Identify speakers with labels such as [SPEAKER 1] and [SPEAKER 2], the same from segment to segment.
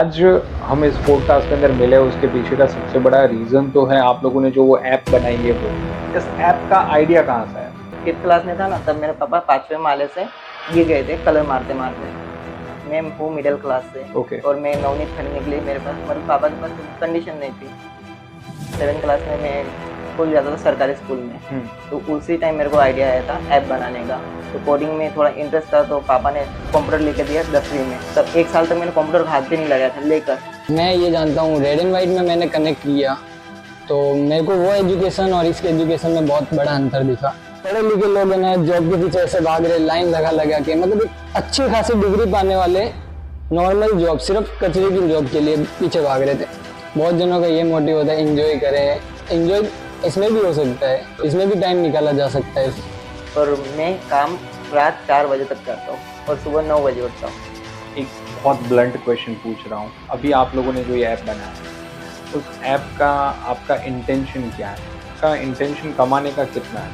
[SPEAKER 1] आज हम इस पॉडकास्ट के अंदर मिले उसके पीछे का सबसे बड़ा रीज़न तो है आप लोगों ने जो वो ऐप बनाई है वो। इस ऐप का आइडिया कहाँ से आया?
[SPEAKER 2] 5th क्लास में था ना, तब मेरे पापा 5वें माले से गिर गए थे कलर मारते मारते। मैं हूँ मिडिल क्लास से।
[SPEAKER 1] ओके।
[SPEAKER 2] और मैं नवनीत खरीदने के लिए मेरे पास मतलब पापा के पास कंडीशन नहीं थी। 7th क्लास में मैं स्कूल जाता था, सरकारी स्कूल में। तो उसी टाइम मेरे को आइडिया आया था ऐप बनाने का। तो कोडिंग में थोड़ा इंटरेस्ट था, तो पापा ने कंप्यूटर लेके दिया 10वीं में। तब 1 साल तक मैंने कंप्यूटर का हाथ भी नहीं लगाया था लेकर।
[SPEAKER 3] मैं ये जानता हूँ रेड एंड वाइट में मैंने कनेक्ट किया तो मेरे को वो एजुकेशन और इसके एजुकेशन में बहुत बड़ा अंतर दिखा। पढ़े लिखे लोग हैं जॉब के पीछे ऐसे भाग रहे, लाइन लगा के, मतलब एक अच्छी खासी डिग्री पाने वाले नॉर्मल जॉब, सिर्फ कचरे की जॉब के लिए पीछे भाग रहे थे। बहुत जनों का ये मोटिव होता है एंजॉय करें, एंजॉय इसमें भी हो सकता है, इसमें भी टाइम निकाला जा सकता है।
[SPEAKER 2] और मैं काम रात 4 बजे तक करता हूँ और सुबह 9 बजे उठता हूँ।
[SPEAKER 1] एक बहुत ब्लंट क्वेश्चन पूछ रहा हूँ, अभी आप लोगों ने जो ये ऐप बनाया उस ऐप का आपका इंटेंशन क्या है? उसका इंटेंशन कमाने का कितना है?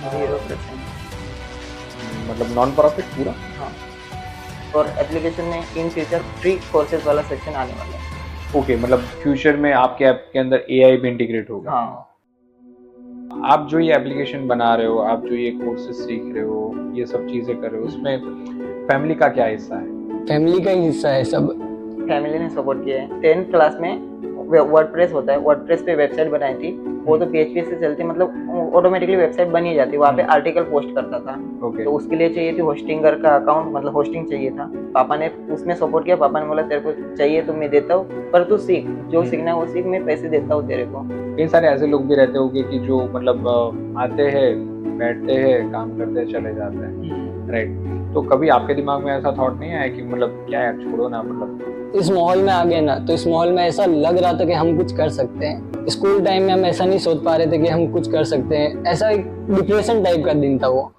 [SPEAKER 2] 0%।
[SPEAKER 1] मतलब नॉन प्रॉफिट पूरा?
[SPEAKER 2] हाँ। और एप्लीकेशन में इन फ्यूचर फ्री कोर्सेज वाला सेक्शन आने वाला है।
[SPEAKER 1] ओके, मतलब फ्यूचर में आपके ऐप के अंदर एआई भी इंटीग्रेट होगा?
[SPEAKER 2] हाँ।
[SPEAKER 1] आप जो ये एप्लीकेशन बना रहे हो, आप जो ये कोर्सेज सीख रहे हो, ये सब चीज़ें कर रहे हो, उसमें फैमिली का क्या हिस्सा है?
[SPEAKER 3] फैमिली का ही हिस्सा है सब।
[SPEAKER 2] फैमिली ने सपोर्ट किया है। 10th क्लास में वर्डप्रेस होता है, वर्डप्रेस पे वेबसाइट बनाई थी। वो तो PHP से चलती, मतलब ऑटोमेटिकली वेबसाइट बन ही जाती। वहाँ पे आर्टिकल पोस्ट करता था। तो उसके लिए चाहिए थी होस्टिंगर का अकाउंट, मतलब होस्टिंग चाहिए था। पापा ने उसमें सपोर्ट किया। पापा ने बोला तेरे को चाहिए तो मैं देता हूँ, पर तू सीख, जो सीखना है वो सीख, मैं पैसे देता हूँ तेरे को।
[SPEAKER 1] कई सारे ऐसे लोग भी रहते होंगे कि जो मतलब आते हैं, बैठते हैं, काम करते हैं, चले जाते हैं, राइट? तो कभी आपके दिमाग में ऐसा थॉट नहीं आया कि मतलब क्या यार छोड़ो ना, मतलब
[SPEAKER 3] इस माहौल में आ गए ना, तो इस माहौल में ऐसा लग रहा था कि हम कुछ कर सकते हैं। स्कूल टाइम में हम ऐसा नहीं सोच पा रहे थे कि हम कुछ कर सकते हैं। ऐसा एक डिप्रेशन टाइप का दिन था वो।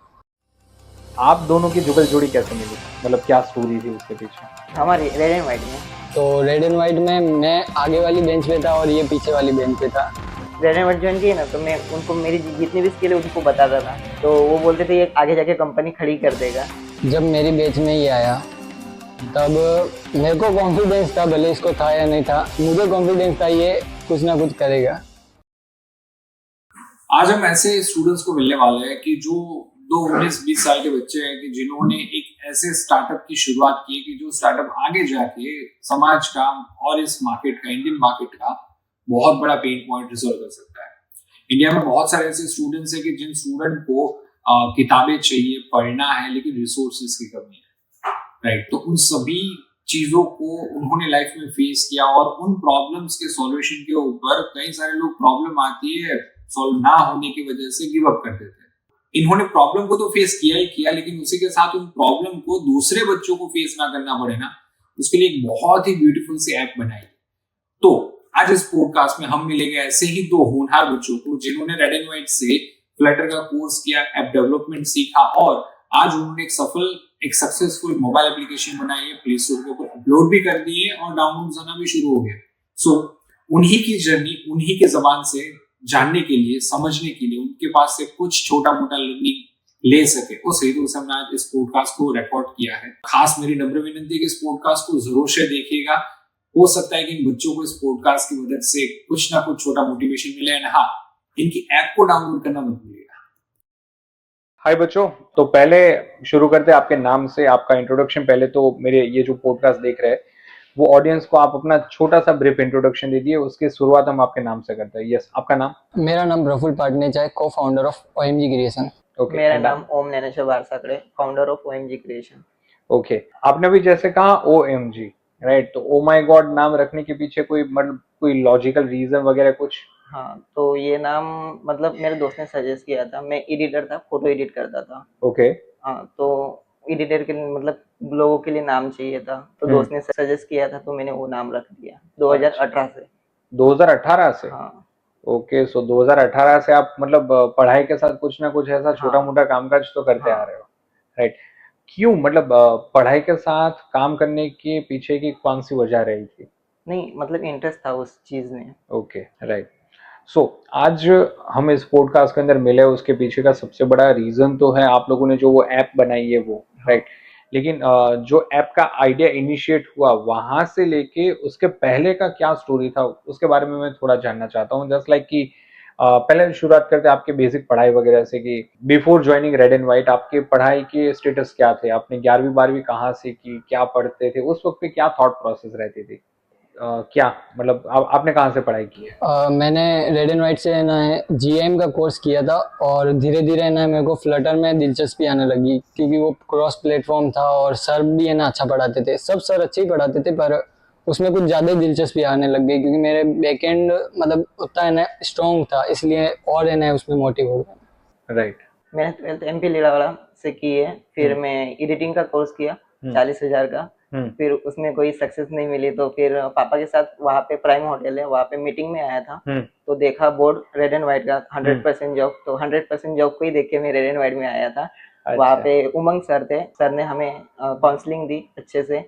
[SPEAKER 1] आप दोनों की जुगल जोड़ी कैसे मिली? मतलब क्या स्टोरी थी उसके पीछे?
[SPEAKER 2] हमारी रेड एंड वाइट में।
[SPEAKER 3] तो रेड एंड वाइट में मैं आगे वाली बेंच पे था और ये पीछे वाली बेंच पे था।
[SPEAKER 2] रेड एंड वाइट ज्वाइन किए ना, तो मैं उनको मेरी जितनी भी स्किल है उनको बताता था। तो वो बोलते थे ये आगे जाके कंपनी खड़ी कर देगा।
[SPEAKER 3] जब मेरी बेंच में ये आया तब मेरे को कॉन्फिडेंस था, भले इसको था या नहीं था, मुझे कॉन्फिडेंस था ये कुछ ना कुछ करेगा।
[SPEAKER 4] आज हम ऐसे स्टूडेंट्स को मिलने वाले हैं कि जो 19-20 साल के बच्चे हैं कि जिन्होंने एक ऐसे स्टार्टअप की शुरुआत की कि जो स्टार्टअप आगे जाके समाज का और इस मार्केट का, इंडियन मार्केट का बहुत बड़ा पेन पॉइंट रिजॉल्व कर सकता है। इंडिया में बहुत सारे ऐसे स्टूडेंट्स हैं कि जिन स्टूडेंट को किताबें चाहिए, पढ़ना है, लेकिन रिसोर्सेज की कमी है, राइट? तो उन सभी चीजों को उन्होंने लाइफ में फेस किया और उन प्रॉब्लम्स के सॉल्यूशन के ऊपर कई सारे लोग प्रॉब्लम आती है सॉल्व ना होने की वजह से गिव अप कर देते हैं। इन्होंने प्रॉब्लम को तो फेस किया ही किया, लेकिन उसी के साथ उन प्रॉब्लम को दूसरे बच्चों को फेस ना करना पड़े ना, उसके लिए एक बहुत ही ब्यूटीफुल सी ऐप बनाई। तो आज इस पॉडकास्ट में हम मिलेंगे ऐसे ही 2 होनहार बच्चों को जिन्होंने रेड एंड वाइट से फ्लटर का कोर्स किया, ऐप डेवलपमेंट सीखा और आज उन्होंने एक सक्सेसफुल मोबाइल एप्लीकेशन बनाई है, प्ले स्टोर के ऊपर अपलोड भी कर दी है और डाउनलोड होना भी शुरू हो गया। सो उन्हीं की जर्नी, उन्हीं के जबान से जानने के लिए, समझने के लिए, उनके पास से कुछ छोटा मोटा लर्निंग ले सके, उस हेतु से हमने आज इस पॉडकास्ट को रिकॉर्ड किया है। खास मेरी नम्र विनती है कि इस पॉडकास्ट को जरूर से देखिएगा। हो सकता है कि इन बच्चों को इस पॉडकास्ट की मदद से कुछ ना कुछ छोटा मोटिवेशन मिले। एंड हाँ, इनकी ऐप को डाउनलोड करना मत भूलिएगा।
[SPEAKER 1] हाय बच्चों, तो पहले शुरू करते हैं आपके नाम से, आपका इंट्रोडक्शन। पहले तो मेरे ये जो पॉडकास्ट देख रहे हैं वो ऑडियंस को आप अपना छोटा सा ब्रीफ इंट्रोडक्शन दीजिए, उसकी शुरुआत हम आपके नाम से करते हैं। यस, आपका नाम?
[SPEAKER 3] मेरा नाम प्रफुल पाटनेचा है, co-founder of OMG creation.
[SPEAKER 1] Okay.
[SPEAKER 2] मेरा नाम Om Naineshwar Barsakade, founder of OMG creation.
[SPEAKER 1] Okay, आपने भी जैसे कहा OMG, राइट? तो ओ माय गॉड नाम रखने के पीछे कोई मतलब कोई लॉजिकल रीजन वगैरह कुछ?
[SPEAKER 2] हाँ, तो ये नाम मतलब मेरे दोस्त ने सजेस्ट किया था। मैं एडिटर था, फोटो एडिट करता था।
[SPEAKER 1] ओके।
[SPEAKER 2] हाँ, तो एडिटर के लिए मतलब लोगों के लिए नाम चाहिए था, तो दोस्त ने सजेस्ट किया था, तो मैंने वो नाम रख दिया 2018 से।
[SPEAKER 1] 2018 से?
[SPEAKER 2] हाँ।
[SPEAKER 1] ओके, सो 2018 से आप मतलब पढ़ाई के साथ कुछ ना कुछ ऐसा छोटा मोटा कामकाज तो करते आ रहे हो, राइट? क्यों, मतलब पढ़ाई के साथ काम करने के पीछे की कौन सी वजह रही थी?
[SPEAKER 2] नहीं, मतलब इंटरेस्ट था उस चीज में।
[SPEAKER 1] Okay, right. सो आज हम इस पॉडकास्ट के अंदर मिले उसके पीछे का सबसे बड़ा रीजन तो है आप लोगों ने जो वो ऐप बनाई है वो, राइट? लेकिन जो ऐप का आइडिया इनिशिएट हुआ वहां से लेके उसके पहले का क्या स्टोरी था उसके बारे में मैं थोड़ा जानना चाहता हूँ। जस्ट लाइक कि पहले शुरुआत करते आपके बेसिक पढ़ाई वगैरह से कि before joining red and white आपके पढ़ाई के स्टेटस क्या थे, आपने 11वीं 12वीं कहाँ से की, क्या पढ़ते थे उस वक्त पे, क्या थॉट प्रोसेस रहती थी, क्या मतलब आपने कहाँ से पढ़ाई की है?
[SPEAKER 3] मैंने रेड एंड वाइट से ना जीएम का कोर्स किया था और धीरे धीरे ना मेरे को फ्लटर में दिलचस्पी आने लगी क्योंकि वो क्रॉस प्लेटफॉर्म था और सर भी है ना अच्छा पढ़ाते थे, सब सर अच्छे ही पढ़ाते थे पर उसमें कुछ ज़्यादा ही दिलचस्पी आने लग गई क्योंकि मेरे बैकएंड मतलब उतना है ना स्ट्रॉन्ग था, इसलिए और है ना उसमें मोटिव हो गया।
[SPEAKER 1] राइट।
[SPEAKER 2] मैंने 12th MP लीलावाड़ा से की है, फिर मैं एडिटिंग का कोर्स किया 40,000 का। फिर उसमें कोई सक्सेस नहीं मिली तो फिर पापा के साथ वहाँ पे प्राइम होटल है वहाँ पे मीटिंग में आया था, तो देखा बोर्ड रेड एंड व्हाइट का 100% जॉब, तो 100% जॉब को ही देख के मैं रेड एंड व्हाइट में आया था।
[SPEAKER 1] अच्छा।
[SPEAKER 2] वहाँ पे उमंग सर थे, सर ने हमें काउंसलिंग दी अच्छे से।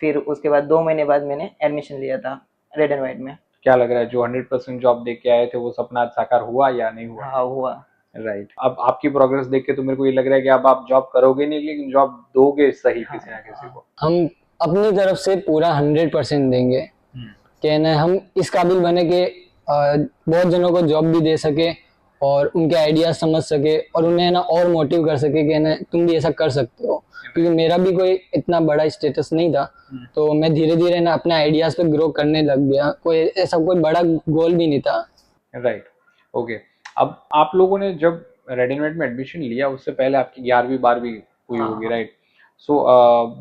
[SPEAKER 2] फिर उसके बाद 2 महीने बाद मैंने एडमिशन लिया था रेड एंड व्हाइट में।
[SPEAKER 1] क्या लग रहा है जो 100% जॉब देख के आए थे वो सपना आज साकार हुआ या नहीं हुआ?
[SPEAKER 2] हाँ हुआ।
[SPEAKER 1] राइट। अब आपकी प्रोग्रेस देख के तो मेरे को ये लग रहा है कि अब आप जॉब करोगे नहीं लेकिन जॉब दोगे सही किसी ना किसी को।
[SPEAKER 3] हम अपनी तरफ से पूरा 100% देंगे कि ना हम इस काबिल बने कि बहुत जनों को जॉब भी दे सके और उनके आइडियाज समझ सके और उन्हें ना और मोटिव कर सके कि ना तुम भी ऐसा कर सकते हो, क्योंकि मेरा भी कोई इतना बड़ा स्टेटस नहीं था तो मैं धीरे धीरे ना अपने आइडियाज पे ग्रो करने लग गया, कोई ऐसा कोई बड़ा गोल भी नहीं था।
[SPEAKER 1] राइट। ओके। अब आप लोगों ने जब रेड एंड व्हाइट में एडमिशन लिया उससे पहले आपकी 11वीं 12वीं हुई होगी, राइट? सो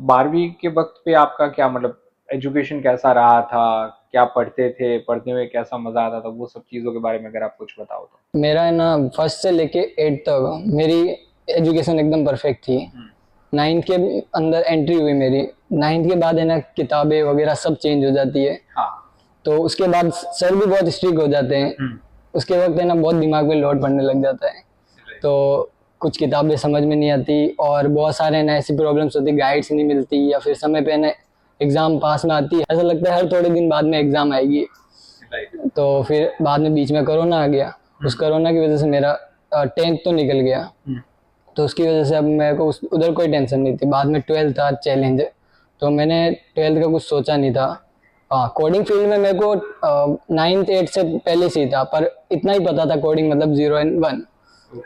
[SPEAKER 1] 12वीं के वक्त पे आपका क्या मतलब एजुकेशन कैसा रहा था, क्या पढ़ते थे, पढ़ने में कैसा मजा आता था, वो सब चीजों के बारे में अगर आप कुछ बताओ तो।
[SPEAKER 3] मेरा है ना फर्स्ट से लेके 8th तक मेरी एजुकेशन एकदम परफेक्ट थी। 9th के अंदर एंट्री हुई मेरी, 9th के बाद है ना किताबें वगैरह सब चेंज हो जाती है।
[SPEAKER 1] हाँ।
[SPEAKER 3] तो उसके बाद सर भी बहुत स्ट्रिक्ट हो जाते हैं। उसके वक्त है ना बहुत दिमाग में लोड पड़ने लग जाता है, तो कुछ किताबें समझ में नहीं आती और बहुत सारे ना ऐसी प्रॉब्लम्स होती, गाइड्स नहीं मिलती या फिर समय पे ना एग्जाम पास में आती है, ऐसा लगता है हर थोड़े दिन बाद में एग्जाम आएगी। तो फिर बाद में बीच में कोरोना आ गया, उस कोरोना की वजह से मेरा 10th तो निकल गया, तो उसकी वजह से अब मेरे को उधर कोई टेंशन नहीं थी। बाद में 12th था चैलेंज, तो मैंने 12th का कुछ सोचा नहीं था। हाँ, कोडिंग फील्ड में मेरे को 9th 8th से पहले से ही था, पर इतना ही पता था कोडिंग मतलब 0 और 1,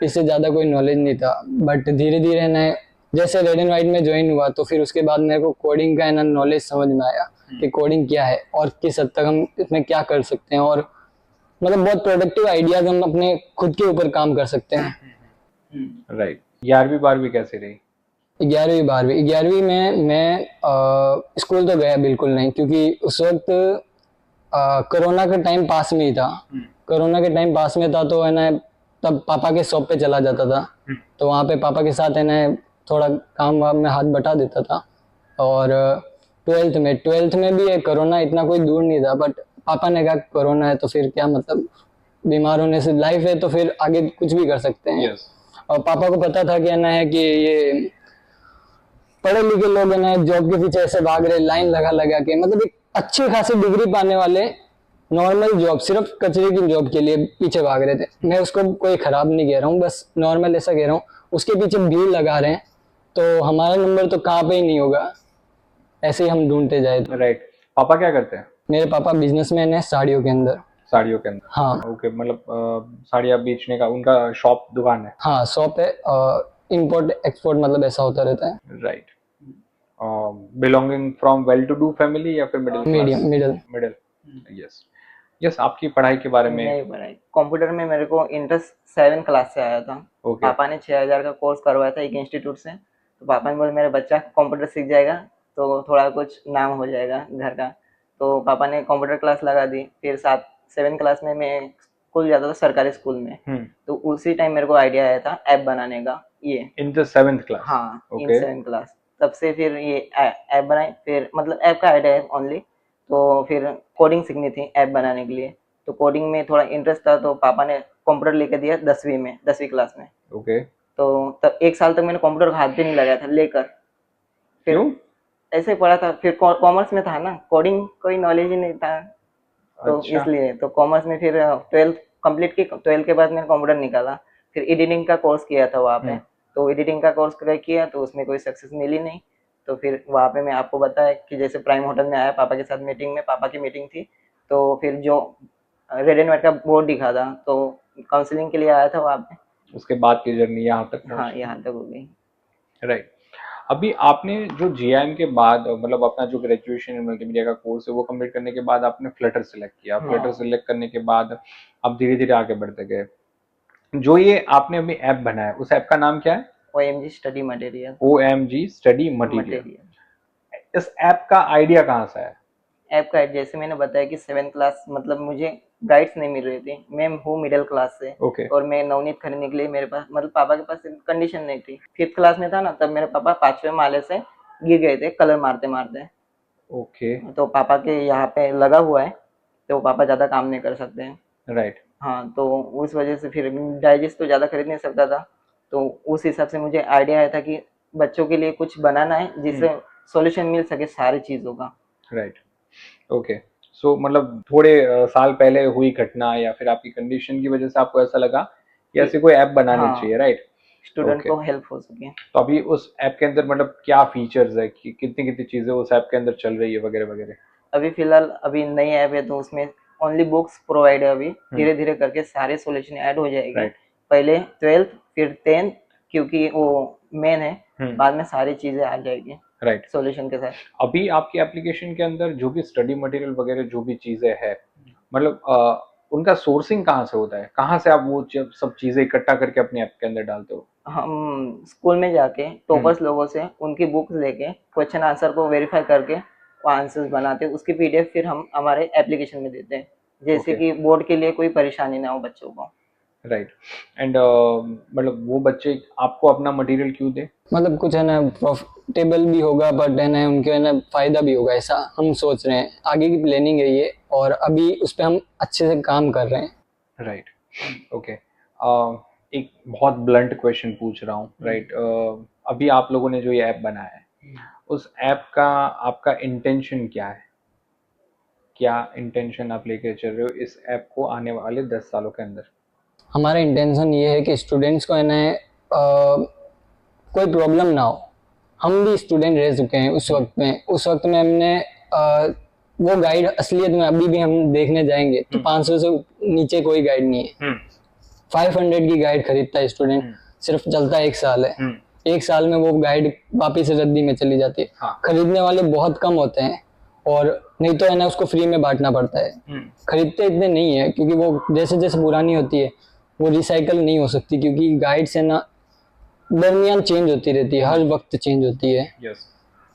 [SPEAKER 3] इससे ज़्यादा कोई नॉलेज नहीं था। बट धीरे धीरे ना जैसे रेड एंड व्हाइट में ज्वाइन हुआ तो फिर उसके बाद मेरे को कोडिंग का है ना नॉलेज समझ में आया कि कोडिंग क्या है और किस हद तक हम इसमें क्या कर सकते हैं, और मतलब बहुत प्रोडक्टिव आइडियाज हम अपने खुद के ऊपर काम कर सकते हैं।
[SPEAKER 1] राइट। 11वीं 12वीं कैसे रही?
[SPEAKER 3] 11वीं में मैं स्कूल तो गया बिल्कुल नहीं, क्योंकि उस वक्त कोरोना के टाइम पास में ही था। कोरोना के टाइम पास में था तो है ना तब पापा के शॉप पे चला जाता था, तो वहाँ पे पापा के साथ है ना थोड़ा काम वाम में हाथ बटा देता था। और 12th में भी कोरोना इतना कोई दूर नहीं था, बट पापा ने कहा कोरोना है तो फिर क्या मतलब, बीमार होने से लाइफ है तो फिर आगे कुछ भी कर सकते हैं। और पापा को पता था कि है ना है कि ये पढ़े लिखे लोग है ना जॉब के पीछे ऐसे भाग रहे, लाइन लगा लगा के, मतलब एक अच्छी खासी डिग्री पाने वाले नॉर्मल जॉब, सिर्फ कचरे की जॉब के लिए पीछे भाग रहे थे। मैं उसको कोई खराब नहीं कह रहा हूँ, बस नॉर्मल ऐसा कह रहा हूँ, उसके पीछे भीड़ लगा रहे हैं तो हमारा नंबर तो कहाँ पे ही नहीं होगा, ऐसे ही हम ढूंढते जाए।
[SPEAKER 1] राइट। पापा क्या करते हैं?
[SPEAKER 3] मेरे पापा बिजनेसमैन है साड़ियों के अंदर।
[SPEAKER 1] साड़ियों के अंदर?
[SPEAKER 3] हाँ।
[SPEAKER 1] ओके, मतलब साड़ियाँ बेचने का उनका शॉप दुकान है?
[SPEAKER 3] हाँ शॉप है, इंपोर्ट एक्सपोर्ट मतलब ऐसा होता रहता है।
[SPEAKER 1] Right. Belonging from well to do family या फिर मिडिल? यस। यस। आपकी पढ़ाई के बारे में?
[SPEAKER 2] नहीं, पढ़ाई कंप्यूटर में मेरे को इंटरेस्ट 7 क्लास से आया था। पापा ने 6,000 का कोर्स करवाया था एक इंस्टीट्यूट से, तो पापा ने बोला मेरा बच्चा कंप्यूटर सीख जाएगा तो थोड़ा कुछ नाम हो जाएगा घर का, तो पापा ने कंप्यूटर क्लास लगा दी। फिर 7 क्लास में मैं स्कूल जाता था सरकारी स्कूल में, तो उसी टाइम मेरे को आइडिया आया था ऐप बनाने का। ये
[SPEAKER 1] इन द 7th क्लास?
[SPEAKER 2] हाँ, इन 7th क्लास। तब से फिर ये ऐप बनाई, फिर मतलब ऐप का आइडिया है ओनली, तो फिर कोडिंग सीखनी थी ऐप बनाने के लिए, तो कोडिंग में थोड़ा इंटरेस्ट था, तो पापा ने कंप्यूटर लेके दिया 10वीं क्लास में।
[SPEAKER 1] ओके।
[SPEAKER 2] तो तब 1 साल तक मैंने कंप्यूटर का हाथ भी नहीं लगाया था लेकर। फिर ऐसे पढ़ा था, फिर कॉमर्स में था ना, कोडिंग कोई नॉलेज ही नहीं था, तो
[SPEAKER 1] अच्छा।
[SPEAKER 2] इसलिए तो कॉमर्स में फिर 12th कंप्लीट की। 12th के बाद मैंने कंप्यूटर निकाला, फिर एडिटिंग का कोर्स किया था वहाँ पे, तो एडिटिंग का कोर्स क्रैक किया तो उसमें कोई सक्सेस मिली नहीं। तो फिर वहाँ पे मैं आपको बताया कि जैसे प्राइम होटल में आया पापा के साथ मीटिंग में, पापा की मीटिंग थी, तो फिर जो रेड एंड व्हाइट का बोर्ड दिखा था तो काउंसलिंग के लिए आया था वहाँ पे।
[SPEAKER 1] उसके बाद की जर्नी यहाँ तक
[SPEAKER 2] हाँ, यहाँ तक हो गई।
[SPEAKER 1] राइट। अभी आपने जो जीआईएम के बाद मतलब अपना जो ग्रेजुएशन मल्टीमीडिया का कोर्स है वो कंप्लीट करने के बाद आपने फ्लटर सिलेक्ट किया। फ्लटर सिलेक्ट करने के बाद आप धीरे धीरे आगे बढ़ते गए। जो ये आपने अभी ऐप बनाया उस ऐप का नाम क्या है?
[SPEAKER 2] OMG study material.
[SPEAKER 1] OMG study material. इस ऐप का आइडिया कहाँ से है?
[SPEAKER 2] ऐप का जैसे मैंने बताया कि 7th क्लास मतलब मुझे गाइड्स नहीं मिल रही थी, मैं हूँ मिडिल क्लास से। और मैं नवनीत खरीदने के लिए मेरे पास मतलब पापा के पास कंडीशन नहीं थी। 5th क्लास में था ना, तब मेरे पापा 5वें माले से गिर गए थे कलर मारते मारते। तो पापा के यहाँ पे लगा हुआ है तो पापा ज्यादा काम नहीं कर सकते हैं।
[SPEAKER 1] राइट।
[SPEAKER 2] हाँ, तो उस वजह से फिर डाइजेस्ट तो ज्यादा खरीद नहीं सकता था। तो उस हिसाब से मुझे आइडिया आया था कि बच्चों के लिए कुछ बनाना है जिससे सॉल्यूशन मिल सके सारी चीजों का।
[SPEAKER 1] राइट। ओके। सो मतलब थोड़े साल पहले हुई घटना या फिर आपकी कंडीशन की वजह से आपको ऐसा लगा कि ऐसे कोई ऐप बनानी चाहिए। राइट।
[SPEAKER 2] स्टूडेंट को हेल्प हो सके।
[SPEAKER 1] तो अभी उस ऐप के अंदर मतलब क्या फीचर्स है कि कितनी कितनी चीजें उस ऐप के अंदर चल रही है वगैरह वगैरह?
[SPEAKER 2] अभी फिलहाल अभी नई ऐप है तो उसमें ओनली बुक्स प्रोवाइड है। अभी धीरे धीरे करके सारे सॉल्यूशन ऐड हो जाएंगे। पहले 12th फिर 10th क्योंकि वो मेन है, बाद में सारी चीजें आ जाएगी
[SPEAKER 1] राइट
[SPEAKER 2] सॉल्यूशन के साथ।
[SPEAKER 1] अभी आपकी एप्लीकेशन के अंदर जो भी स्टडी मटेरियल वगैरह जो भी चीजें है मतलब उनका सोर्सिंग कहाँ से होता है? कहाँ से आप वो सब चीजें इकट्ठा करके अपने ऐप के अंदर डालते हो?
[SPEAKER 2] हम स्कूल में जाके टॉपर्स लोगों से उनकी बुक्स लेके क्वेश्चन आंसर को वेरीफाई करके वो आंसर्स बनाते हैं, उसकी PDF फिर हम हमारे एप्लीकेशन में देते हैं, जैसे कि बोर्ड के लिए कोई परेशानी ना हो बच्चों को।
[SPEAKER 1] राइट। एंड मतलब वो बच्चे आपको अपना मटेरियल क्यों दे?
[SPEAKER 3] मतलब कुछ है ना प्रॉफिटेबल भी होगा बट है ना उनके है ना फायदा भी होगा, ऐसा हम सोच रहे हैं। आगे की प्लानिंग है ये और अभी उस पर हम अच्छे से काम कर रहे हैं।
[SPEAKER 1] राइट। ओके। एक बहुत ब्लंट क्वेश्चन पूछ रहा हूँ। राइट। अभी आप लोगों ने जो ये ऐप बनाया है उस ऐप का आपका इंटेंशन क्या है? क्या इंटेंशन आप लेके चल रहे हो इस ऐप को आने वाले 10 सालों के अंदर?
[SPEAKER 3] हमारा इंटेंशन ये है कि स्टूडेंट्स को है ना कोई प्रॉब्लम ना हो। हम भी स्टूडेंट रह चुके हैं उस वक्त में हमने वो गाइड असलियत में अभी भी हम देखने जाएंगे तो 500 से नीचे कोई गाइड नहीं है। 500 की गाइड खरीदता है स्टूडेंट, सिर्फ चलता 1 साल है। 1 साल में वो गाइड वापिस रद्दी में चली जाती है। खरीदने वाले बहुत कम होते हैं और नहीं तो है ना उसको फ्री में बांटना पड़ता है। खरीदते इतने नहीं है क्योंकि वो जैसे जैसे पुरानी होती है वो रिसाइकल नहीं हो सकती, क्योंकि गाइड्स है ना दरमियान चेंज होती रहती है, हर वक्त चेंज होती है।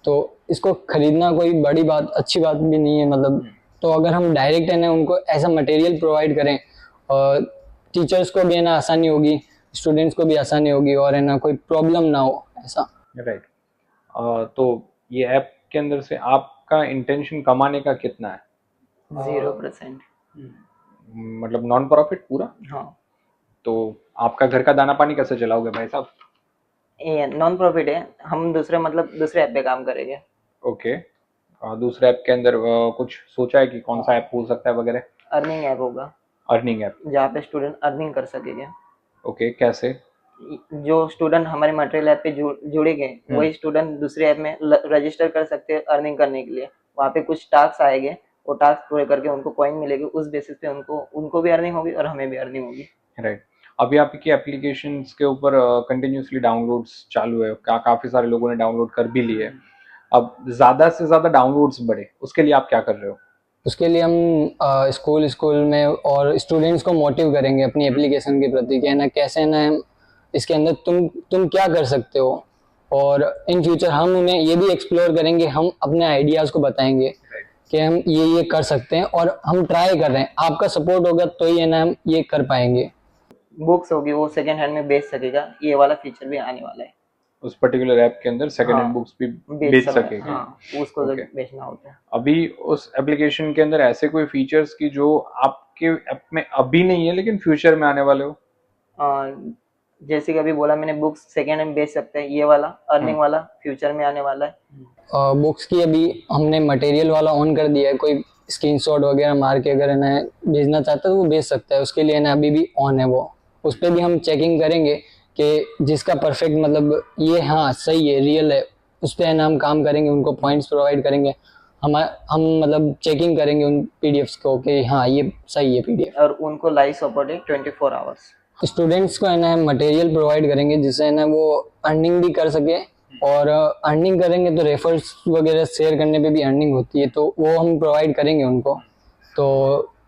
[SPEAKER 3] तो इसको खरीदना कोई बड़ी बात अच्छी बात भी नहीं है मतलब। तो अगर हम डायरेक्ट है ना उनको ऐसा मटेरियल प्रोवाइड करें और टीचर्स को भी है ना आसानी होगी, स्टूडेंट्स को भी आसानी होगी और है ना कोई प्रॉब्लम ना हो ऐसा।
[SPEAKER 1] राइट। तो ये ऐप के अंदर से आपका इंटेंशन कमाने का कितना है?
[SPEAKER 2] 0%।
[SPEAKER 1] मतलब नॉन प्रॉफिट पूरा?
[SPEAKER 2] हाँ।
[SPEAKER 1] तो आपका घर का दाना पानी कैसे चलाओगे भाई साहब?
[SPEAKER 2] ये नॉन प्रॉफिट है, हम दूसरे ऐप पे काम करेंगे।
[SPEAKER 1] ओके। दूसरे ऐप के अंदर कुछ सोचा है कि कौन सा ऐप हो सकता है वगैरह?
[SPEAKER 2] अर्निंग ऐप होगा।
[SPEAKER 1] अर्निंग ऐप
[SPEAKER 2] जहाँ पे स्टूडेंट अर्निंग कर सकेंगे।
[SPEAKER 1] ओके। कैसे?
[SPEAKER 2] जो स्टूडेंट हमारे मटेरियल ऐप पे जुड़ेंगे वही स्टूडेंट दूसरे ऐप में रजिस्टर कर सकते हैं अर्निंग करने के लिए। वहाँ पे कुछ टास्क आएंगे, वो टास्क पूरे करके उनको कॉइन मिलेगी, उस बेसिस पे उनको भी अर्निंग होगी और हमें भी अर्निंग होगी।
[SPEAKER 1] राइट। अभी आपकी एप्लीकेशंस के ऊपर कंटिन्यूसली डाउनलोड्स चालू है, काफी सारे लोगों ने डाउनलोड कर भी लिए। अब ज्यादा से ज्यादा डाउनलोड्स बढ़े उसके लिए आप क्या कर रहे हो?
[SPEAKER 3] उसके लिए हम स्कूल में और स्टूडेंट्स को मोटिव करेंगे अपनी एप्लीकेशन के प्रति कि ना कैसे ना इसके अंदर तुम क्या कर सकते हो। और इन फ्यूचर हम उन्हें ये भी एक्सप्लोर करेंगे, हम अपने आइडियाज को बताएंगे कि हम ये कर सकते हैं और हम ट्राई कर रहे हैं। आपका सपोर्ट होगा तो ही है ना हम ये कर पाएंगे।
[SPEAKER 2] बुक्स होगी वो सेकंड हैंड में बेच सकेगा, ये वाला फीचर भी आने वाला है।
[SPEAKER 1] उस पर्टिकुलर ऐप के अंदर सेकंड हैंड बुक्स भी बेच सकेगा।
[SPEAKER 2] उसको जो बेचना होता है।
[SPEAKER 1] अभी उस एप्लीकेशन के अंदर ऐसे कोई फीचर्स की जो आपके ऐप में अभी नहीं है लेकिन फ्यूचर में आने वाले हो?
[SPEAKER 2] जैसे कि अभी बोला मैंने, बुक्स सेकंड हैंड बेच सकते हैं, ये वाला अर्निंग वाला फ्यूचर में आने वाला है।
[SPEAKER 3] बुक्स की अभी हमने मटेरियल वाला ऑन कर दिया है, कोई स्क्रीनशॉट वगैरह मार के अगर है ना भेजना चाहता है तो वो भेज सकता है, उसके लिए ना अभी भी ऑन है वो। उस पर भी हम चेकिंग करेंगे कि जिसका परफेक्ट मतलब ये हाँ सही है, रियल है, उस पर है ना हम काम करेंगे, उनको पॉइंट्स प्रोवाइड करेंगे, हम मतलब चेकिंग करेंगे उन पीडीएफ्स को कि हाँ ये सही है पीडीएफ।
[SPEAKER 2] और उनको लाइव सपोर्ट है 24 आवर्स।
[SPEAKER 3] स्टूडेंट्स को है ना मटेरियल प्रोवाइड करेंगे जिससे है ना वो अर्निंग भी कर सके, और अर्निंग करेंगे तो रेफर्स वगैरह शेयर करने पे भी अर्निंग होती है, तो वो हम प्रोवाइड करेंगे उनको। तो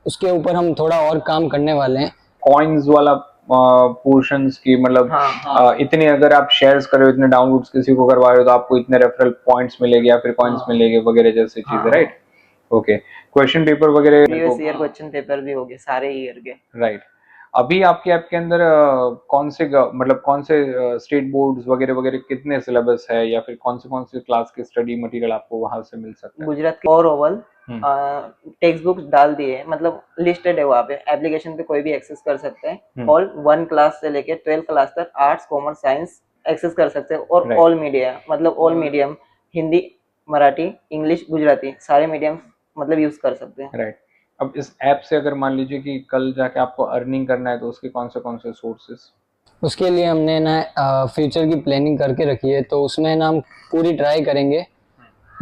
[SPEAKER 3] उसके ऊपर हम थोड़ा और काम करने वाले हैं।
[SPEAKER 1] कॉइन्स वाला पोर्शंस की मतलब इतने अगर आप शेयर्स कर रहे हो, इतने डाउनलोड्स किसी को करवा रहे हो तो आपको इतने रेफरल पॉइंट्स मिलेंगे या फिर कॉइन्स मिलेंगे वगैरह जैसी चीजें, राइट? ओके, क्वेश्चन पेपर वगैरह
[SPEAKER 2] प्रीवियस ईयर क्वेश्चन पेपर भी हो गए सारे ईयर के,
[SPEAKER 1] राइट? अभी आपके ऐप के अंदर कौन से स्टेट बोर्ड्स वगैरह वगैरह कितने सिलेबस है, या फिर कौन से क्लास के स्टडी मटेरियल आपको वहां से मिल सकता है?
[SPEAKER 2] गुजरात के और ओवल टेक्स्ट बुक्स डाल दिए, मतलब लिस्टेड है वहाँ पे, एप्लीकेशन पे कोई भी एक्सेस कर सकते हैं। ऑल 1 क्लास से लेके 12 क्लास तक आर्ट्स कॉमर्स साइंस एक्सेस कर सकते हैं। और ऑल मीडिया मतलब all medium, Hindi Marathi English Gujarati सारे मीडियम मतलब यूज कर सकते हैं,
[SPEAKER 1] राइट? अब इस ऐप से अगर मान लीजिए कि कल जाके आपको अर्निंग करना है तो उसके कौन से सोर्सेस?
[SPEAKER 3] उसके लिए हमने ना फ्यूचर की प्लानिंग करके रखी है, तो उसमें ना हम पूरी ट्राई करेंगे,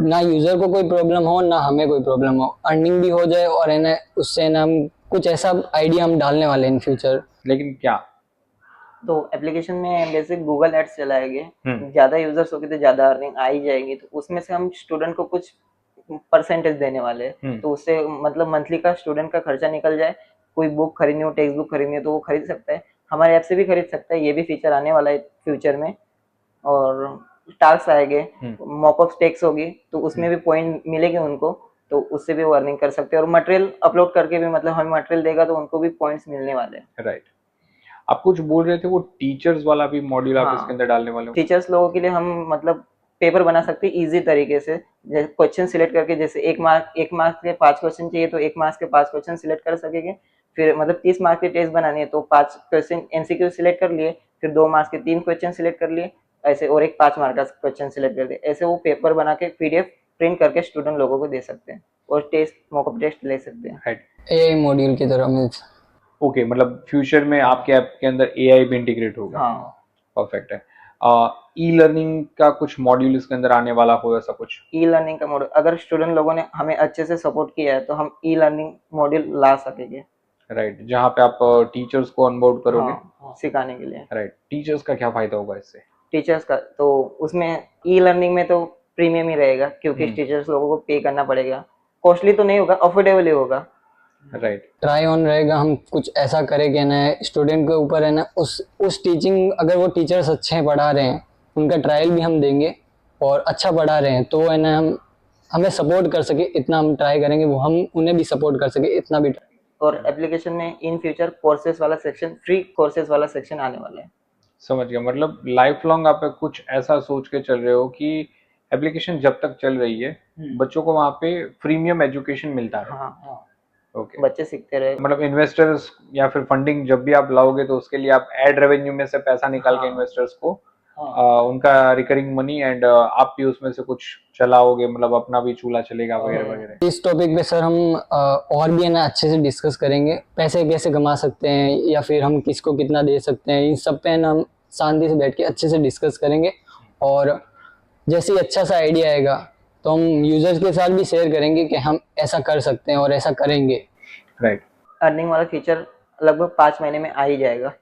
[SPEAKER 3] ना यूजर को कोई प्रॉब्लम हो ना हमें कोई प्रॉब्लम हो, अर्निंग भी हो जाए, और है ना उससे ना हम कुछ ऐसा आइडिया हम डालने वाले हैं इन फ्यूचर।
[SPEAKER 1] लेकिन क्या?
[SPEAKER 2] तो एप्लीकेशन में बेसिक गूगल एड्स चलाएंगे, ज्यादा यूजर्स होगी तो ज्यादा अर्निंग आ ही जाएगी, तो उसमें से हम स्टूडेंट को कुछ परसेंटेज देने वाले हैं, तो उससे मतलब मंथली का स्टूडेंट का खर्चा निकल जाए। कोई बुक खरीदनी हो, टेक्स्ट बुक खरीदनी हो तो वो खरीद सकता है, हमारे ऐप से भी खरीद सकता है, ये भी फीचर आने वाला है फ्यूचर में। और टास्क आएंगे, मॉकअप टेक्स होगी तो उसमें भी पॉइंट मिलेंगे उनको, तो उससे भी वो अर्निंग कर सकते हैं। और मटेरियल अपलोड करके भी मतलब हमें मटेरियल देगा तो उनको भी पॉइंट्स मिलने वाले हैं,
[SPEAKER 1] राइट? आप कुछ बोल रहे थे वो टीचर्स वाला भी मॉड्यूल आप इसके अंदर डालने वाले हो?
[SPEAKER 2] टीचर्स लोगों के लिए हम मतलब पेपर बना सकते हैं इजी तरीके से, जैसे क्वेश्चन सिलेक्ट करके, जैसे 1 मार्क्स के 5 क्वेश्चन चाहिए तो 1 मार्क्स के 5 क्वेश्चन सिलेक्ट कर सकेंगे। फिर मतलब 30 मार्क्स की टेस्ट बनानी है तो 5 क्वेश्चन एमसीक्यू सिलेक्ट कर लिए, फिर 2 मार्क्स के 3 क्वेश्चन सिलेक्ट कर लिए ऐसे, और एक 5 मार्क्स का क्वेश्चन सिलेक्ट कर दिए, ऐसे वो पेपर बना के पीडीएफ प्रिंट करके स्टूडेंट लोगों को दे सकते हैं और टेस्ट मॉकअप टेस्ट ले सकते हैं।
[SPEAKER 1] राइट,
[SPEAKER 3] एआई मॉड्यूल की तरह मिल।
[SPEAKER 1] ओके, मतलब फ्यूचर में आपके ऐप के अंदर एआई भी इंटीग्रेट होगा।
[SPEAKER 2] हाँ,
[SPEAKER 1] परफेक्ट है। ई लर्निंग का कुछ मॉड्यूल इसके अंदर आने वाला हो, ऐसा कुछ?
[SPEAKER 2] ई लर्निंग का मॉड्यूल अगर स्टूडेंट लोगों ने हमें अच्छे से सपोर्ट किया है तो हम ई लर्निंग मॉड्यूल ला सकेंगे,
[SPEAKER 1] राइट, जहाँ पे आप टीचर्स को ऑनबोर्ड करोगे।
[SPEAKER 2] सिखाने के लिए।
[SPEAKER 1] राइट, टीचर्स का क्या फायदा होगा इससे?
[SPEAKER 2] टीचर्स का तो उसमें ई लर्निंग में तो प्रीमियम ही रहेगा, क्योंकि टीचर्स लोगों को पे करना पड़ेगा, कॉस्टली तो नहीं होगा, अफोर्डेबल ही होगा।
[SPEAKER 1] राइट,
[SPEAKER 3] ट्राई ऑन रहेगा, हम कुछ ऐसा करेंगे ना स्टूडेंट के ऊपर है ना, उस टीचिंग, अगर वो टीचर्स अच्छे पढ़ा रहे हैं उनका ट्रायल भी हम देंगे, और अच्छा पढ़ा रहे हैं तो है ना हम हमें सपोर्ट कर सके इतना हम ट्राई करेंगे, वो हम उन्हें भी सपोर्ट कर सके इतना भी।
[SPEAKER 2] और एप्लीकेशन में इन फ्यूचर कोर्सेज वाला सेक्शन, फ्री कोर्सेज वाला सेक्शन आने वाला है।
[SPEAKER 1] समझ गया, मतलब लाइफ लॉन्ग आप कुछ ऐसा सोच के चल रहे हो कि एप्लीकेशन जब तक चल रही है बच्चों को वहाँ पे प्रीमियम एजुकेशन मिलता है।
[SPEAKER 2] हाँ,
[SPEAKER 1] ओके,
[SPEAKER 2] बच्चे सीखते रहे,
[SPEAKER 1] मतलब इन्वेस्टर्स या फिर फंडिंग जब भी आप लाओगे तो उसके लिए आप एड रेवेन्यू में से पैसा निकाल के इन्वेस्टर्स को उनका रिकरिंग मनी, एंड आप भी उसमें से कुछ चलाओगे, मतलब अपना भी चूल्हा चलेगा वगैरह वगैरह।
[SPEAKER 3] इस टॉपिक पे सर हम और भी है ना अच्छे से डिस्कस करेंगे, पैसे कैसे कमा सकते हैं या फिर हम किसको कितना दे सकते हैं, इन सब पे है ना हम शांति से बैठ के अच्छे से डिस्कस करेंगे, और जैसे ही अच्छा सा आइडिया आएगा तो हम यूजर्स के साथ भी शेयर करेंगे कि हम ऐसा कर सकते हैं और ऐसा करेंगे।
[SPEAKER 1] राइट,
[SPEAKER 2] अर्निंग वाला फीचर लगभग 5 महीने में आ ही जाएगा।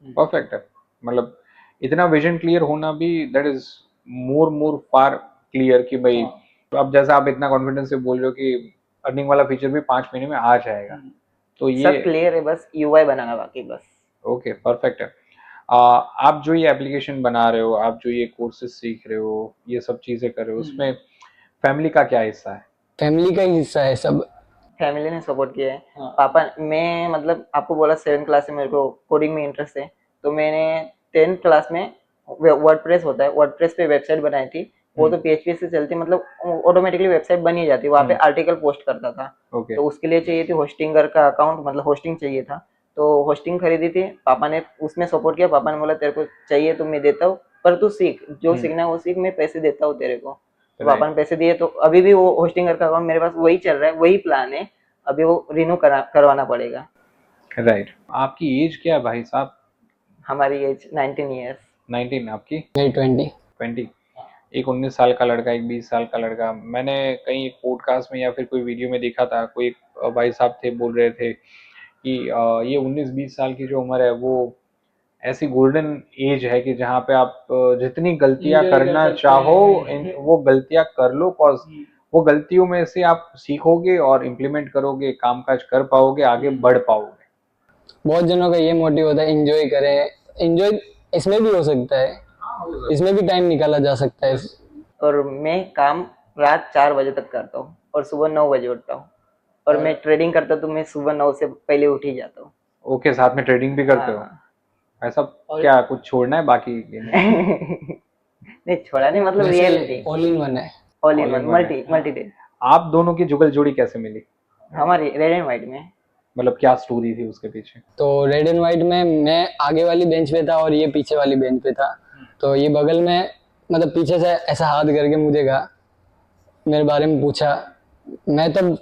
[SPEAKER 1] परफेक्ट है, मतलब इतना विजन क्लियर होना भी, that is more far clear कि भाई अब जैसा आप इतना कॉन्फिडेंस से बोल रहे हो कि अर्निंग वाला फीचर भी 5 महीने में आ जाएगा, तो ये
[SPEAKER 2] सब क्लियर है, बस यूआई बनाना बाकी बस।
[SPEAKER 1] ओके, परफेक्ट है। आप जो ये एप्लीकेशन बना रहे हो, आप जो ये कोर्सेज सीख रहे हो, ये सब चीजें कर रहे हो, उसमें फैमिली का क्या हिस्सा है?
[SPEAKER 3] फैमिली का ही हिस्सा है सब,
[SPEAKER 2] फैमिली ने सपोर्ट किया है। पापा, मैं मतलब आपको बोला 7 क्लास से मेरे को कोडिंग में इंटरेस्ट है, तो मैंने 10 क्लास में वर्डप्रेस होता है, वर्डप्रेस पे वेबसाइट बनाई थी, वो तो PHP से चलती, मतलब ऑटोमेटिकली वेबसाइट बन ही जाती, वहाँ पे आर्टिकल पोस्ट करता था। तो उसके लिए चाहिए थी होस्टिंगर का अकाउंट, मतलब होस्टिंग चाहिए था, तो होस्टिंग खरीदी थी, पापा ने उसमें सपोर्ट किया। पापा ने बोला तेरे को चाहिए तो मैं देता हूँ, पर तू सीख, जो सीखना है वो सीख, मैं पैसे देता हूँ तेरे को। तो पापा ने पैसे दिए, तो अभी भी वो होस्टिंगर का अकाउंट मेरे पास वही चल रहा है, वही प्लान है, अभी वो रिन्यू करवाना पड़ेगा।
[SPEAKER 1] राइट, आपकी एज क्या है भाई साहब?
[SPEAKER 2] हमारी एज 19 ईयर्स।
[SPEAKER 1] 19, आपकी?
[SPEAKER 3] मेरी 20।
[SPEAKER 1] 20। एक 19 साल का लड़का, एक 20 साल का लड़का। मैंने कहीं पॉडकास्ट में या फिर कोई वीडियो में देखा था, कोई भाई साहब थे, बोल रहे थे कि ये 19-20 साल की जो उम्र है वो ऐसी गोल्डन एज है कि जहाँ पे आप जितनी गलतियां करना चाहो वो गलतियां कर लो, कॉज वो गलतियों में से आप सीखोगे और इम्प्लीमेंट करोगे, कामकाज कर पाओगे, आगे बढ़ पाओगे।
[SPEAKER 3] बहुत जनों का ये मोटिव होता है एंजॉय करें। एंजॉय इसमें भी हो सकता है, इसमें भी टाइम निकाला जा सकता है।
[SPEAKER 2] और मैं काम रात 4 बजे तक करता हूँ और सुबह 9 बजे उठता हूँ। और मैं ट्रेडिंग करता हूँ तो मैं सुबह 9 से पहले उठ ही जाता हूँ।
[SPEAKER 1] ओके, साथ में ट्रेडिंग भी करते हो? ऐसा क्या कुछ छोड़ना है बाकी?
[SPEAKER 2] नहीं छोड़ा नहीं, मतलब रियलिटी
[SPEAKER 3] ऑल इन वन है,
[SPEAKER 2] all in one, multi day.
[SPEAKER 1] आप दोनों की जुगल जोड़ी कैसे मिली?
[SPEAKER 2] हमारी रेड एंड व्हाइट में।
[SPEAKER 1] मतलब क्या स्टोरी थी उसके पीछे?
[SPEAKER 3] तो रेड एंड व्हाइट में मैं आगे वाली बेंच पे था और ये पीछे वाली बेंच पे था। तो ये बगल में मतलब पीछे से ऐसा हाथ करके मुझे कहा, मेरे बारे में पूछा। मैं तब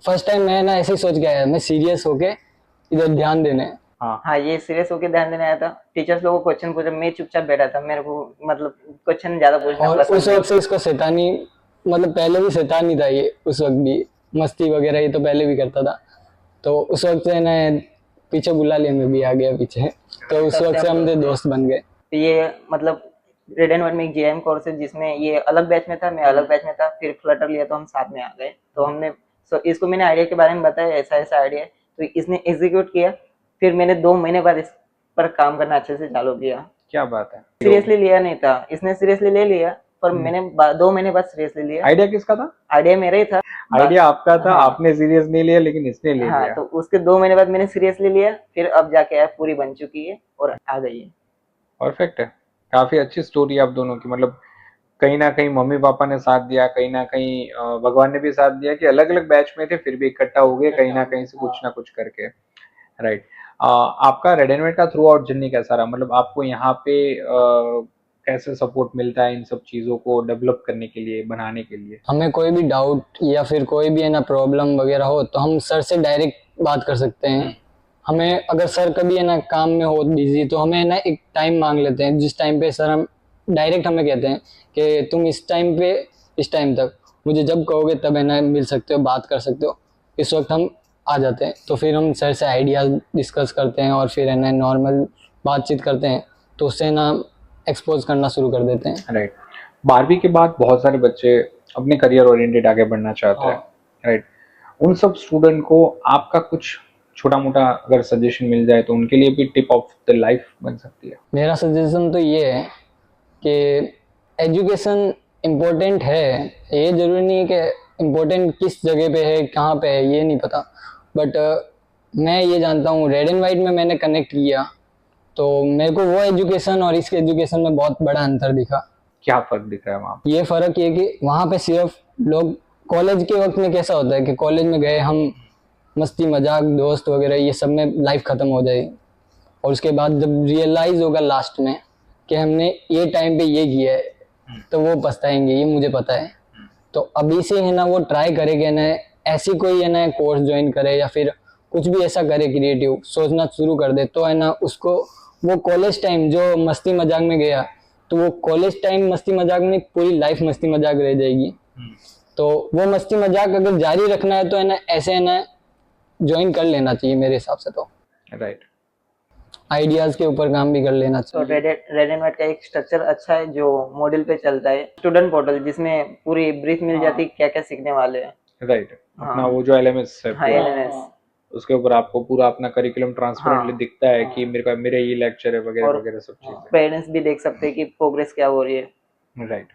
[SPEAKER 3] फर्स्ट टाइम मैं ना ऐसे ही सोच के आया, मैं सीरियस होके इधर ध्यान देने।
[SPEAKER 2] हाँ, ये सीरियस होके ध्यान देने आया था। टीचर्स लोगों को क्वेश्चन पूछा, मैं चुपचाप बैठा था। मेरे को मतलब क्वेश्चन ज्यादा पूछना
[SPEAKER 3] और उस वक्त से इसको शैतानी, मतलब पहले भी शैतानी था ये, उस वक्त भी मस्ती वगैरह ये तो पहले भी करता था। तो उस वक्त से ना पीछे बुला लिया, मैं भी आ गया पीछे। तो उस वक्त से हम दोस्त बन गए।
[SPEAKER 2] ये मतलब रेड एंड व्हाइट में एक जीएम कोर्स है जिसमें ये अलग बैच में था, मैं अलग बैच में था। फिर फ्लटर लिया तो हम साथ में आ गए। तो हमने इसको मैंने आइडिया के बारे में बताया, ऐसा ऐसा आइडिया है, तो इसने एग्जीक्यूट किया। फिर मैंने 2 महीने बाद इस पर काम करना अच्छे से चालू किया।
[SPEAKER 1] क्या बात है।
[SPEAKER 2] सीरियसली लिया नहीं था, इसने सीरियसली ले लिया, पर मैंने 2 महीने बाद सीरियसली लिया।
[SPEAKER 1] आइडिया किसका था?
[SPEAKER 2] आइडिया मेरा ही था।
[SPEAKER 1] आइडिया आपका था,
[SPEAKER 2] हाँ।
[SPEAKER 1] आपने सीरियस नहीं लिया लेकिन इसने ले
[SPEAKER 2] हाँ,
[SPEAKER 1] लिया।
[SPEAKER 2] तो उसके 2 महीने बाद मैंने सीरियसली लिया। फिर अब जाके ऐप पूरी बन चुकी है और आ गई है।
[SPEAKER 1] परफेक्ट है। काफी अच्छी स्टोरी आप दोनों की। मतलब कहीं ना कहीं मम्मी पापा ने साथ दिया, कहीं ना कहीं भगवान ने भी साथ दिया कि अलग अलग बैच में थे फिर भी इकट्ठा हो गए कहीं ना कहीं से कुछ ना कुछ करके। राइट। आपका रेड एंड व्हाइट का थ्रू आउट जर्नी कैसा रहा? मतलब आपको यहाँ पे कैसे सपोर्ट मिलता है इन सब चीजों को डेवलप करने के लिए, बनाने के लिए?
[SPEAKER 3] हमें कोई भी डाउट या फिर कोई भी है ना प्रॉब्लम वगैरह हो तो हम सर से डायरेक्ट बात कर सकते हैं। हमें अगर सर कभी है ना काम में हो बिजी तो हमें ना एक टाइम मांग लेते हैं, जिस टाइम पे सर हम डायरेक्ट हमें कहते हैं कि तुम इस टाइम पे इस टाइम तक मुझे जब कहोगे तब है ना मिल सकते हो, बात कर सकते हो। इस वक्त हम आ जाते हैं। तो फिर हम सर से आइडियाज डिस्कस करते हैं और फिर है ना नॉर्मल बातचीत करते हैं, तो उससे ना एक्सपोज करना शुरू कर देते हैं।
[SPEAKER 1] राइट। 12वीं के बाद बहुत सारे बच्चे अपने करियर ओरिएंटेड आगे बढ़ना चाहते हैं। राइट। उन सब स्टूडेंट को आपका कुछ छोटा मोटा अगर सजेशन मिल जाए तो उनके लिए भी टिप ऑफ द लाइफ बन सकती है।
[SPEAKER 3] मेरा सजेशन तो ये है कि एजुकेशन इम्पोर्टेंट है। ये जरूरी नहीं है कि इम्पोर्टेंट किस जगह पे है, कहाँ पे है, ये नहीं पता। बट मैं ये जानता हूँ रेड एंड वाइट में मैंने कनेक्ट किया तो मेरे को वो एजुकेशन और इसके एजुकेशन में बहुत बड़ा अंतर दिखा।
[SPEAKER 1] क्या फर्क दिख रहा है वहाँ?
[SPEAKER 3] ये फर्क ये कि वहाँ पे सिर्फ लोग कॉलेज के वक्त में कैसा होता है कि कॉलेज में गए हम, मस्ती मजाक दोस्त वगैरह ये सब में लाइफ ख़त्म हो जाएगी। और उसके बाद जब रियलाइज़ होगा लास्ट में कि हमने ये टाइम पे ये किया है तो वो पछताएंगे, ये मुझे पता है। तो अभी से है ना वो ट्राई करेंगे ना, ऐसी कोई है ना कोर्स ज्वाइन करे या फिर कुछ भी ऐसा करे क्रिएटिव सोचना शुरू कर दे, तो है ना उसको वो कॉलेज टाइम जो मस्ती मजाक में गया तो वो कॉलेज टाइम मस्ती मजाक में पूरी लाइफ मस्ती मजाक रह जाएगी। तो वो मस्ती मजाक अगर जारी रखना है तो है ना ऐसे है ना ज्वाइन कर लेना चाहिए मेरे हिसाब से। तो
[SPEAKER 1] राइट।
[SPEAKER 3] आइडियाज के ऊपर काम भी कर लेना
[SPEAKER 2] तो
[SPEAKER 3] चाहिए।
[SPEAKER 2] रेड एंड व्हाइट का एक स्ट्रक्चर अच्छा है जो मॉड्यूल पे चलता है, स्टूडेंट पोर्टल, जिसमें पूरी ब्रीफ मिल जाती है क्या क्या सीखने वाले हैं।
[SPEAKER 1] राइट। अपना वो जो LMS है
[SPEAKER 2] हाँ, LMS,
[SPEAKER 1] उसके ऊपर आपको पूरा अपना करिकुलम ट्रांसपेरेंटली दिखता है कि मेरे ये लेक्चर है वगैरह वगैरह सब चीजें।
[SPEAKER 2] पेरेंट्स भी देख सकते हैं कि प्रोग्रेस क्या हो रही है।
[SPEAKER 1] राइट।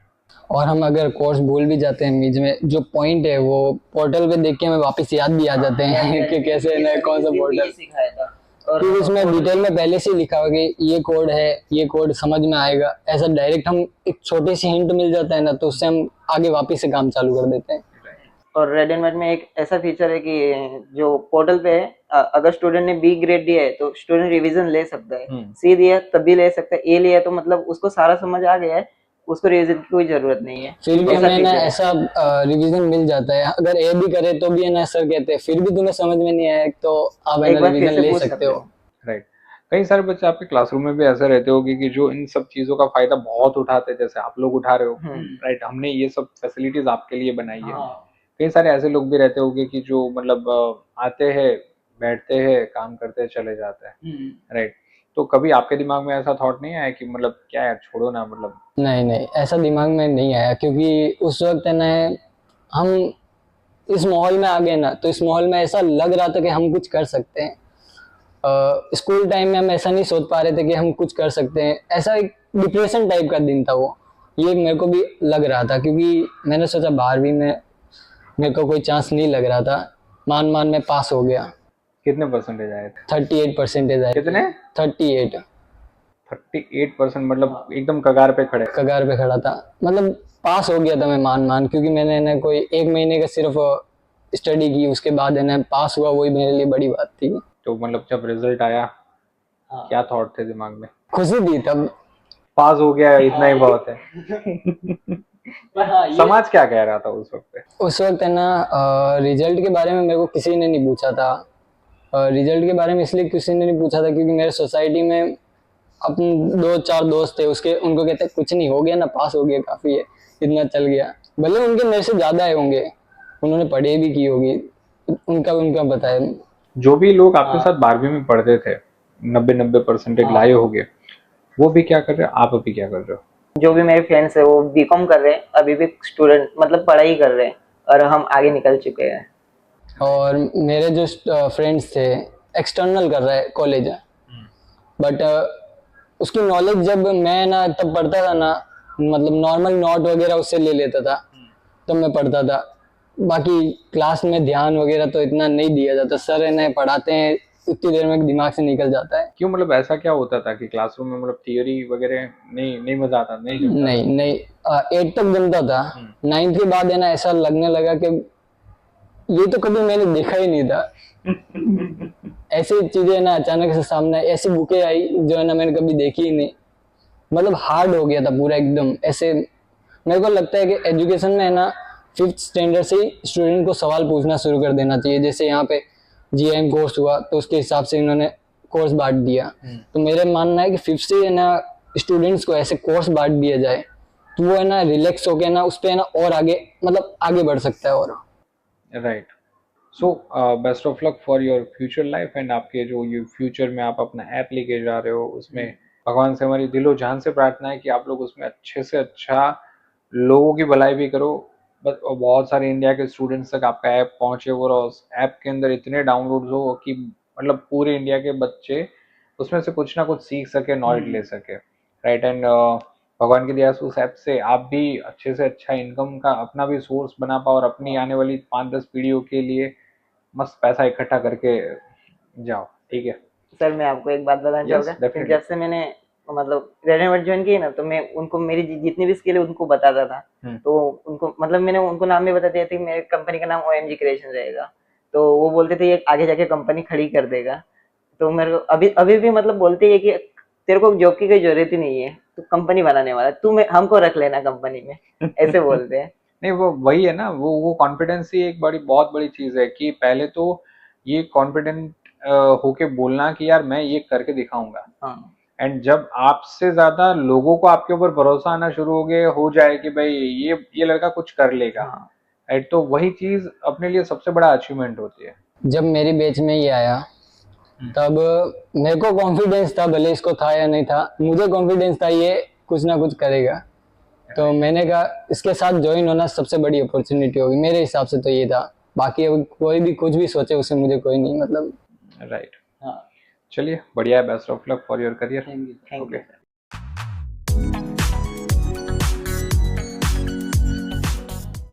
[SPEAKER 3] और हम अगर कोर्स भूल भी जाते हैं बीच में, जो पॉइंट है वो पोर्टल पे देख के हमें वापस याद भी आ जाते हैं कि कैसे है कौन सा पोर्टल
[SPEAKER 2] सिखाया था। और
[SPEAKER 3] फिर उसमें डिटेल में पहले से लिखा होगा कि ये कोड है, ये कोड समझ में आएगा। ऐसा डायरेक्ट हम एक छोटी सी हिंट मिल जाता है ना तो उससे हम आगे वापस से काम चालू कर देते हैं।
[SPEAKER 2] और रेड एंड व्हाइट में एक ऐसा फीचर है कि जो पोर्टल पे है, अगर स्टूडेंट ने B ग्रेड दिया है तो स्टूडेंट रिवीजन ले सकता है। C दिया तब भी ले सकता है, A लिया तो मतलब उसको सारा समझ आ गया है, उसको रिवीजन की कोई जरूरत नहीं है।
[SPEAKER 3] फिर भी हमें ना ऐसा रिवीजन मिल जाता है। अगर A भी करे तो भी है ना सर कहते हैं फिर भी तुम्हें समझ में नहीं आया तो आप रिवीजन ले सकते हो।
[SPEAKER 1] राइट। कई सारे बच्चे आपके क्लासरूम में भी ऐसे रहते होंगे कि जो इन सब चीजों का फायदा बहुत उठाते हैं, जैसे आप लोग उठा रहे हो, राइट? हमने ये सब फैसिलिटीज आपके लिए बनाई है। कई सारे ऐसे लोग भी रहते होंगे कि जो मतलब आते हैं, बैठते हैं, काम करते हैं, चले जाते हैं, राइट? तो कभी आपके दिमाग में ऐसा थॉट नहीं आया कि मतलब क्या यार, छोड़ो ना, मतलब?
[SPEAKER 3] नहीं, ऐसा दिमाग में नहीं आया, क्योंकि उस वक्त है ना हम इस माहौल में आ गए ना, तो इस माहौल में ऐसा लग रहा था कि हम कुछ कर सकते हैं। स्कूल टाइम में हम ऐसा नहीं सोच पा रहे थे कि हम कुछ कर सकते हैं। ऐसा एक डिप्रेशन टाइप का दिन था वो, ये मेरे को भी लग रहा था, क्योंकि मैंने सोचा 12वीं में मेरे को कोई चांस नहीं लग रहा था। मान में पास हो गया।
[SPEAKER 1] कितने परसेंटेज आए थे?
[SPEAKER 3] 38% आए।
[SPEAKER 1] कितने?
[SPEAKER 3] 38।
[SPEAKER 1] 38%, मतलब एकदम कगार पे खड़े?
[SPEAKER 3] कगार पे खड़ा था, मतलब पास हो गया था मैं मान, क्योंकि मैंने ना कोई 1 महीने का सिर्फ स्टडी की, उसके बाद है ना पास हुआ, वही मेरे लिए बड़ी बात थी।
[SPEAKER 1] तो मतलब जब रिजल्ट आया, क्या थॉट थे दिमाग में?
[SPEAKER 3] खुशी थी तब।
[SPEAKER 1] पास हो गया, इतना ही बहुत है। समाज क्या कह रहा था उस वक्त पे?
[SPEAKER 3] उस वक्त है ना रिजल्ट के बारे में मेरे को किसी ने नहीं पूछा था। रिजल्ट के बारे में इसलिए किसी ने नहीं पूछा था क्योंकि मेरे सोसाइटी में अपने 2-4 दोस्त थे, उसके उनको कहते कुछ नहीं, हो गया ना, पास हो गया, काफी है, इतना चल गया। भले उनके मेरे से ज्यादा है होंगे, उन्होंने पढ़ाई भी की होगी, उनका बताया।
[SPEAKER 1] जो भी लोग आपके साथ 12वीं में पढ़ते थे, 90% लाए होंगे, वो भी क्या कर रहे हो, आप अभी क्या कर रहे हो?
[SPEAKER 2] जो भी मेरे फ्रेंड्स है वो बीकॉम कर रहे हैं, अभी भी स्टूडेंट मतलब पढ़ाई कर रहे हैं, और हम आगे निकल चुके हैं।
[SPEAKER 3] और मेरे जो फ्रेंड्स थे एक्सटर्नल कर रहे हैं कॉलेज, बट उसकी नॉलेज जब मैं ना तब पढ़ता था ना, मतलब नॉर्मल नोट वगैरह उससे ले लेता था, तब मैं पढ़ता था। बाकी क्लास में ध्यान वगैरह तो इतना नहीं दिया जाता, सर है ना पढ़ाते हैं, उतनी देर में दिमाग से निकल जाता है।
[SPEAKER 1] क्यों, मतलब ऐसा क्या होता था कि क्लासरूम में मतलब थियोरी वगैरह नहीं मजा आता? नहीं
[SPEAKER 3] 8 तक जमता था, 9th के बाद है ना ऐसा लगने लगा कि ये तो कभी मैंने देखा ही नहीं था। ऐसी चीजें ना अचानक से सामने, ऐसी बुकें आई जो है ना मैंने कभी देखी ही नहीं, मतलब हार्ड हो गया था पूरा एकदम। ऐसे मेरे को लगता है कि एजुकेशन में है ना 5th स्टैंडर्ड से ही स्टूडेंट को सवाल पूछना शुरू कर देना चाहिए। जैसे यहाँ पे GIM कोर्स हुआ तो उसके हिसाब से इन्होंने कोर्स बांट दिया, तो मेरा मानना है कि 5th से है ना स्टूडेंट्स को ऐसे कोर्स बांट दिया जाए तो वो है ना रिलैक्स होके ना उस पे है ना और आगे मतलब आगे बढ़ सकता है। और
[SPEAKER 1] right, so best of luck for your future life. And आपके जो ये फ्यूचर में आप अपना ऐप लेके जा रहे हो, उसमें भगवान से हमारी दिलो जान से प्रार्थना है कि आप लोग उसमें अच्छे से अच्छा लोगों की भलाई भी करो, बस बहुत सारे इंडिया के स्टूडेंट्स तक आपका ऐप पहुंचे, और उस ऐप के अंदर इतने डाउनलोड्स हो कि मतलब पूरे इंडिया के बच्चे उसमें से कुछ ना कुछ सीख सके, नॉलेज ले सके, राइट? एंड भगवान की दया से उस ऐप से आप भी अच्छे से अच्छा इनकम का अपना भी सोर्स बना पाओ, और अपनी आने वाली 5-10 पीढ़ियों के लिए मस्त पैसा इकट्ठा करके जाओ, ठीक है?
[SPEAKER 2] सर मैं आपको एक बात बताना चाहूँगा, जब से मैंने मतलब रेडीमेड ज्वाइन की ना, तो मैं उनको मेरी जितनी भी स्किल है उनको बताता था। तो उनको मतलब मैंने उनको नाम भी बता दिया था कि मेरे कंपनी का नाम OMG क्रिएशन रहेगा, तो वो बोलते थे ये आगे जाके कंपनी खड़ी कर देगा। तो मेरे को अभी भी मतलब बोलते है कि तेरे को जॉब की कोई जरूरत ही नहीं है, तू कंपनी बनाने वाला, तू हमको रख लेना कंपनी में, ऐसे बोलते हैं।
[SPEAKER 1] नहीं, वो वही है ना, वो कॉन्फिडेंस ही एक बहुत बड़ी चीज है कि पहले तो ये कॉन्फिडेंट होके बोलना कि यार मैं ये करके दिखाऊंगा। एंड जब आपसे ज्यादा लोगों को आपके ऊपर भरोसा आना शुरू हो जाए कि भाई ये लड़का कुछ कर लेगा, राइट, तो वही चीज अपने लिए सबसे बड़ा अचीवमेंट होती है।
[SPEAKER 3] जब मेरी बैच में ये आया तब मेरे को कॉन्फिडेंस था, भले इसको था या नहीं था, मुझे कॉन्फिडेंस था ये कुछ ना कुछ करेगा। तो मैंने कहा इसके साथ ज्वाइन होना सबसे बड़ी अपॉर्चुनिटी होगी, मेरे हिसाब से तो ये था। बाकी अब कोई भी कुछ भी सोचे उससे मुझे कोई नहीं मतलब।
[SPEAKER 1] राइट, चलिए बढ़िया है, best of luck for your career.
[SPEAKER 2] Thank you.